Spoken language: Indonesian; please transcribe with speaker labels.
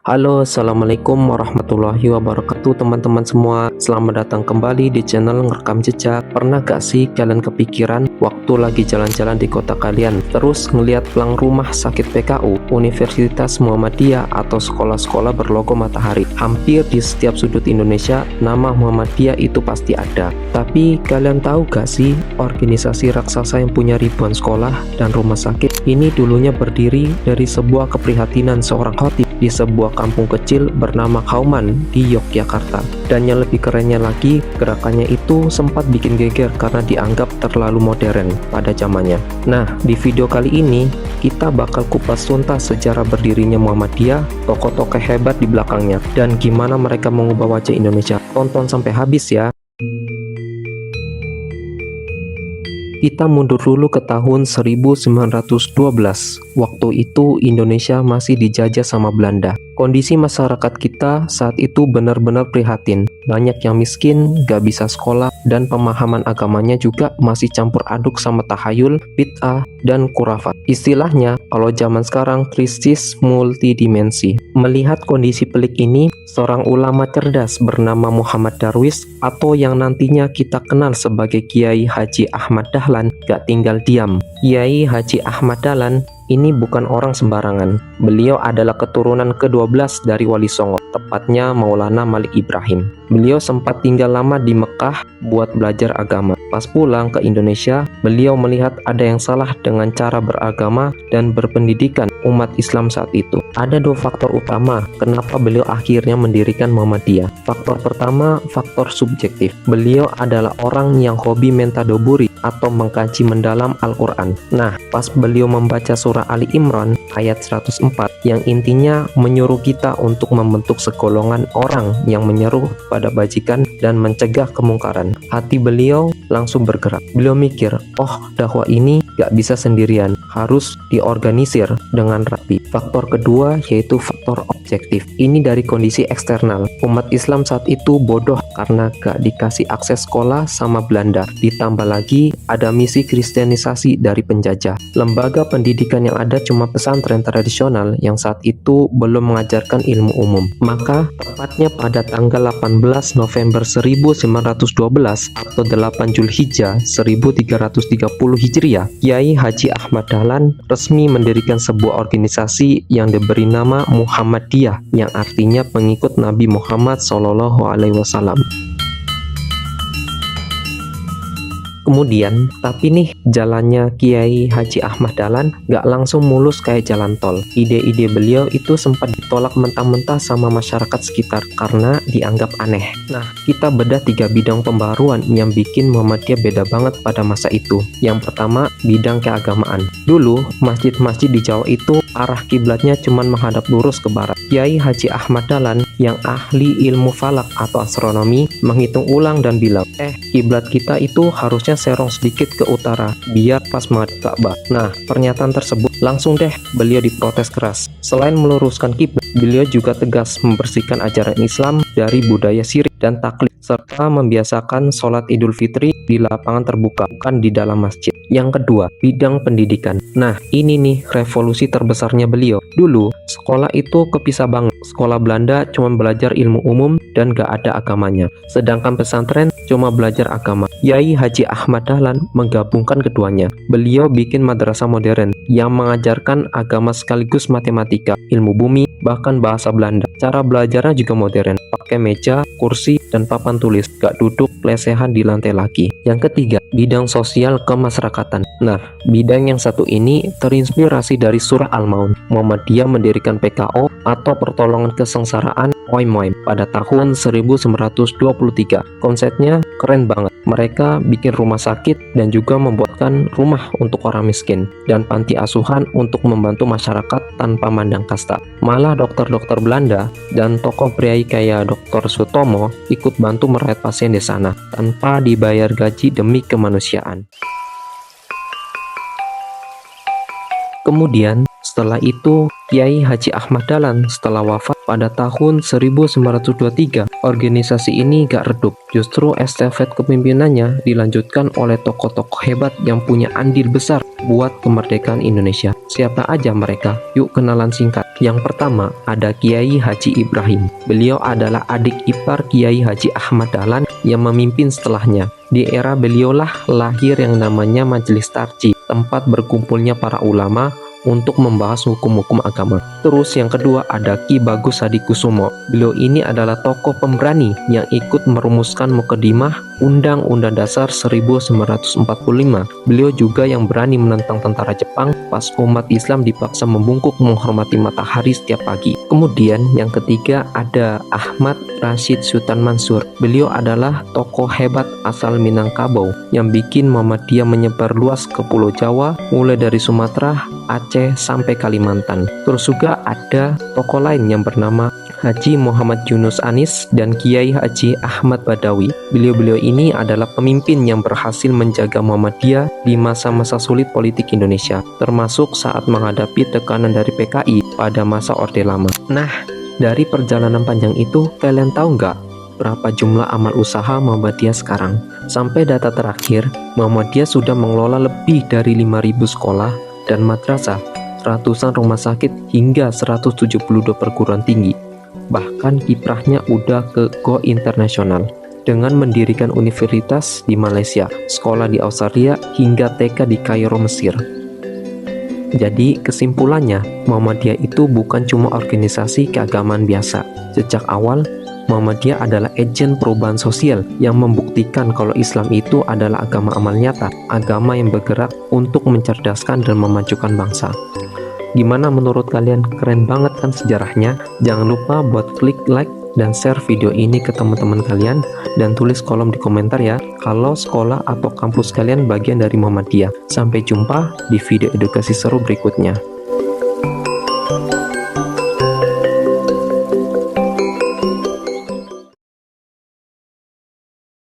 Speaker 1: Halo, assalamualaikum warahmatullahi wabarakatuh teman-teman semua. Selamat datang kembali di channel Ngerekam Jejak. Pernah gak sih kalian kepikiran waktu lagi jalan-jalan di kota kalian terus ngelihat pelang rumah sakit PKU, Universitas Muhammadiyah atau sekolah-sekolah berlogo matahari? Hampir di setiap sudut Indonesia nama Muhammadiyah itu pasti ada. Tapi kalian tahu gak sih, organisasi raksasa yang punya ribuan sekolah dan rumah sakit ini dulunya berdiri dari sebuah keprihatinan seorang khatib di sebuah kampung kecil bernama Kauman di Yogyakarta. Dan yang lebih kerennya lagi, gerakannya itu sempat bikin geger karena dianggap terlalu modern pada zamannya. Nah, di video kali ini kita bakal kupas tuntas sejarah berdirinya Muhammadiyah, tokoh-tokoh hebat di belakangnya, dan gimana mereka mengubah wajah Indonesia. Tonton sampai habis ya. Kita mundur dulu ke tahun 1912. Waktu itu Indonesia masih dijajah sama Belanda. Kondisi masyarakat kita saat itu benar-benar prihatin. Banyak yang miskin, gak bisa sekolah, dan pemahaman agamanya juga masih campur aduk sama tahayul, bid'ah, dan kurafat. Istilahnya, kalau zaman sekarang krisis multidimensi. Melihat kondisi pelik ini, seorang ulama cerdas bernama Muhammad Darwis atau yang nantinya kita kenal sebagai Kiai Haji Ahmad Dahlan gak tinggal diam. Kiai Haji Ahmad Dahlan ini bukan orang sembarangan. Beliau adalah keturunan ke-12 dari Wali Songo, tepatnya Maulana Malik Ibrahim. Beliau sempat tinggal lama di Mekah buat belajar agama. Pas pulang ke Indonesia, beliau melihat ada yang salah dengan cara beragama dan berpendidikan umat Islam saat itu. Ada dua faktor utama kenapa beliau akhirnya mendirikan Muhammadiyah. Faktor pertama, faktor subjektif. Beliau adalah orang yang hobi mentadaburi atau mengkaji mendalam Al-Quran. Nah, pas beliau membaca surah Ali Imran ayat 104 yang intinya menyuruh kita untuk membentuk segolongan orang yang menyeru pada bajikan dan mencegah kemungkaran, hati beliau langsung bergerak. Beliau mikir, oh dakwah ini gak bisa sendirian, harus diorganisir dengan rapi. Faktor kedua yaitu faktor objektif. Ini dari kondisi eksternal. Umat Islam saat itu bodoh karena gak dikasih akses sekolah sama Belanda. Ditambah lagi ada misi kristianisasi dari penjajah. Lembaga pendidikan yang ada cuma pesantren tradisional yang saat itu belum mengajarkan ilmu umum. Maka tepatnya pada tanggal 18 November 1912 atau 8 Zulhijjah 1330 Hijriah, Kiai Haji Ahmad Dahlan resmi mendirikan sebuah organisasi yang diberi nama Muhammadiyah, yang artinya pengikut Nabi Muhammad SAW. Kemudian, tapi nih jalannya Kiai Haji Ahmad Dahlan gak langsung mulus kayak jalan tol. Ide-ide beliau itu sempat ditolak mentah-mentah sama masyarakat sekitar karena dianggap aneh. Nah, kita bedah 3 bidang pembaruan yang bikin Muhammadiyah beda banget pada masa itu. Yang pertama, bidang keagamaan. Dulu, masjid-masjid di Jawa itu arah kiblatnya cuma menghadap lurus ke barat. Kiai Haji Ahmad Dahlan yang ahli ilmu falak atau astronomi menghitung ulang dan bilang, kiblat kita itu harusnya serong sedikit ke utara biar pas menghadap Ka'bah. Nah, pernyataan tersebut langsung deh beliau diprotes keras. Selain meluruskan kiblat, beliau juga tegas membersihkan ajaran Islam dari budaya syirik dan taklid, serta membiasakan sholat Idul Fitri di lapangan terbuka, bukan di dalam masjid. Yang kedua, bidang pendidikan. Nah, ini nih revolusi terbesarnya beliau. Dulu, sekolah itu kepisah banget. Sekolah Belanda cuma belajar ilmu umum dan gak ada agamanya. Sedangkan pesantren cuma belajar agama. Kiai Haji Ahmad Dahlan menggabungkan keduanya. Beliau bikin madrasah modern yang mengajarkan agama sekaligus matematika, ilmu bumi, bahkan bahasa Belanda. Cara belajarnya juga modern, pakai meja, kursi, dan papan tulis, gak duduk lesehan di lantai lagi. Yang ketiga, bidang sosial kemasyarakatan. Nah, bidang yang satu ini terinspirasi dari surah Al-Maun. Muhammadiyah mendirikan PKO atau Pertolongan Kesengsaraan Oimoim pada tahun 1923. Konsepnya keren banget. Mereka bikin rumah sakit dan juga membuatkan rumah untuk orang miskin dan panti asuhan untuk membantu masyarakat tanpa mandang kasta. Malah dokter-dokter Belanda dan tokoh priai kayak Dr. Sutomo ikut bantu merawat pasien di sana tanpa dibayar gaji demi kemanusiaan. Kemudian setelah itu Kiai Haji Ahmad Dahlan setelah wafat Pada tahun 1923, organisasi ini gak redup. Justru estafet kepemimpinannya dilanjutkan oleh tokoh-tokoh hebat yang punya andil besar buat kemerdekaan Indonesia. Siapa aja mereka? Yuk kenalan singkat. Yang pertama ada Kiai Haji Ibrahim. Beliau adalah adik ipar Kiai Haji Ahmad Dahlan yang memimpin setelahnya. Di era beliaulah lahir yang namanya Majelis Tarji, tempat berkumpulnya para ulama untuk membahas hukum-hukum agama. Terus yang kedua ada Ki Bagus Hadikusumo. Beliau ini adalah tokoh pemberani yang ikut merumuskan Mukadimah Undang-Undang Dasar 1945. Beliau juga yang berani menentang tentara Jepang pas umat Islam dipaksa membungkuk menghormati matahari setiap pagi. Kemudian yang ketiga ada Ahmad Rashid Sultan Mansur. Beliau adalah tokoh hebat asal Minangkabau yang bikin Muhammadiyah menyebar luas ke Pulau Jawa, mulai dari Sumatera, Aceh sampai Kalimantan. Terus juga ada tokoh lain yang bernama Haji Muhammad Yunus Anis dan Kiai Haji Ahmad Badawi. Beliau-beliau ini adalah pemimpin yang berhasil menjaga Muhammadiyah di masa-masa sulit politik Indonesia, termasuk saat menghadapi tekanan dari PKI pada masa Orde Lama. Nah, dari perjalanan panjang itu, kalian tahu nggak berapa jumlah amal usaha Muhammadiyah sekarang? Sampai data terakhir, Muhammadiyah sudah mengelola lebih dari 5.000 sekolah dan madrasah, ratusan rumah sakit, hingga 172 perguruan tinggi. Bahkan kiprahnya udah ke go internasional dengan mendirikan universitas di Malaysia, sekolah di Australia, hingga TK di Kairo, Mesir. Jadi kesimpulannya, Muhammadiyah itu bukan cuma organisasi keagamaan biasa. Sejak awal, Muhammadiyah adalah agen perubahan sosial yang membuktikan kalau Islam itu adalah agama amal nyata, agama yang bergerak untuk mencerdaskan dan memajukan bangsa. Gimana menurut kalian? Keren banget kan sejarahnya? Jangan lupa buat klik like dan share video ini ke teman-teman kalian, dan tulis kolom di komentar ya kalau sekolah atau kampus kalian bagian dari Muhammadiyah. Sampai jumpa di video edukasi seru berikutnya.